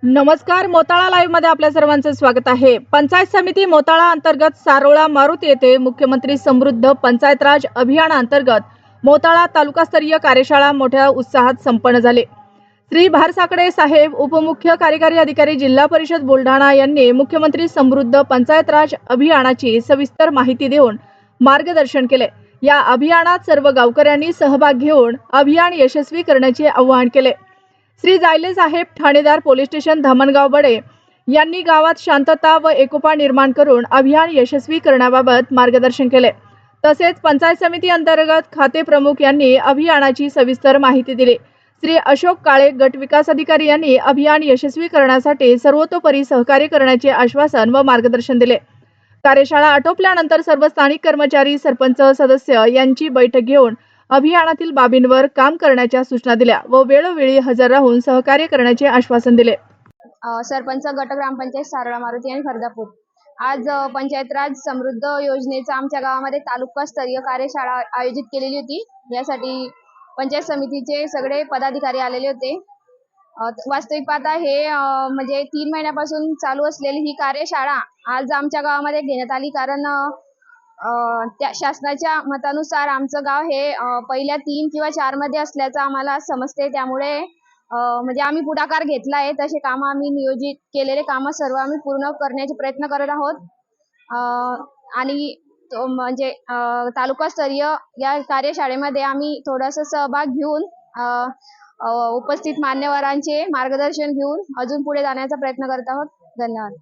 नमस्कार, मोताळा लाईव्ह मध्ये आपल्या सर्वांचे स्वागत आहे। पंचायत समिती मोताळा अंतर्गत सारोळा मारुती येथे मुख्यमंत्री समृद्ध पंचायत राज अभियानाअंतर्गत मोताळा तालुकास्तरीय कार्यशाळा मोठ्या उत्साहात संपन्न झाली। श्री भारसाकडे साहेब, उपमुख्य कार्यकारी अधिकारी, जिल्हा परिषद बुलढाणा यांनी मुख्यमंत्री समृद्ध पंचायत राज अभियानाची सविस्तर माहिती देऊन मार्गदर्शन केले। या अभियानात सर्व गावकऱ्यांनी सहभाग घेऊन अभियान यशस्वी करण्याचे आवाहन केले। श्री जायले साहेब, ठाणेदार, पोलीस स्टेशन, धामणगाव बडे यांनी गावात शांतता व एकोपा निर्माण करून अभियान यशस्वी करण्याबाबत मार्गदर्शन केले। तसेच पंचायत समिती अंतर्गत खाते प्रमुख यांनी अभियानाची सविस्तर माहिती दिली। श्री अशोक काळे, गट विकास अधिकारी यांनी अभियान यशस्वी करण्यासाठी सर्वतोपरी सहकार्य करण्याचे आश्वासन व मार्गदर्शन दिले। कार्यशाळा आटोपल्यानंतर सर्व स्थानिक कर्मचारी, सरपंच, सदस्य यांची बैठक घेऊन अभियानातील बाबींवर काम करण्याच्या सूचना दिल्या व वेळोवेळी हजर राहून सहकार्य करण्याचे आश्वासन दिले। सरपंच, गट ग्रामपंचायत सारोळा मारुती आणि खर्दापूर आज पंचायत राज समृद्ध योजनेचा आमच्या गावामध्ये तालुकास्तरीय कार्यशाळा आयोजित केलेली होती। यासाठी पंचायत समितीचे सगळे पदाधिकारी आलेले होते। वास्तविक पाहता हे म्हणजे 3 महिन्यापासून चालू असलेली ही कार्यशाळा आज आमच्या गावामध्ये घेण्यात आली, कारण त्या शासनाच्या मतानुसार आमचं गाव हे पहिल्या 3 किंवा 4 मध्ये असल्याचं आम्हाला समजते। त्यामुळे म्हणजे आम्ही पुढाकार घेतला आहे। तसे कामं आम्ही नियोजित केलेले कामं सर्व आम्ही पूर्ण करण्याचे प्रयत्न करत आहोत। आणि म्हणजे तालुकास्तरीय या कार्यशाळेमध्ये आम्ही थोडासा सहभाग घेऊन उपस्थित मान्यवरांचे मार्गदर्शन घेऊन अजून पुढे जाण्याचा प्रयत्न करत आहोत। धन्यवाद।